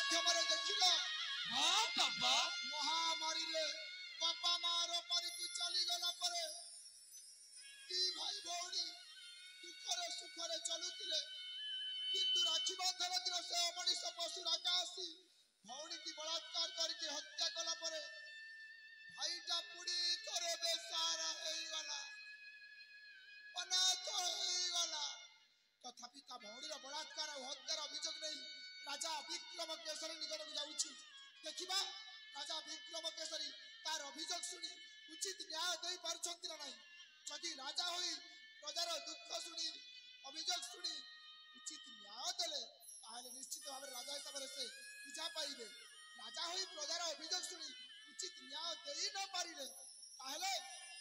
माध्यम देखिल हाँ बाबा महामारी रे बापा मार पारी को चली गला परे ती भाई भौणी दुखरे सुखरे चलुतिले किंतु राखी बंधन दिन से अमनिष पशु राजा आसी भौणी की बलात्कार करके हत्या कला परे भाईटा पुड़ी तोरे बेसारा हेई गला अनाथ हेई गला तथापि ता भौणी रो बलात्कार और हत्यार अभियोग नहीं राजा विक्रम केसरी निकट को जाउछि देखिबा राजा विक्रम केसरी तार अभियोग सुनी उचित न्याय दे पारछंती ना नहीं जदि राजा होई प्रजार दुख सुनी अभियोग सुनी उचित न्याय देले ताहले निश्चित भाव राजा हिसाब से पूजा पाइबे राजा होई प्रजार अभियोग सुनी उचित न्याय देई न पारिले ताहले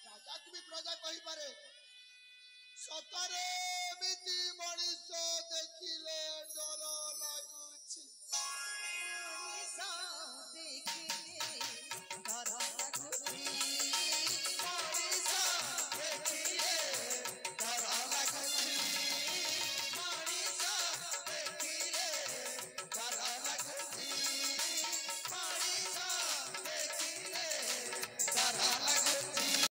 राजा को भी प्रजा कहि पारे सतरे मिति मनिष देखिले डर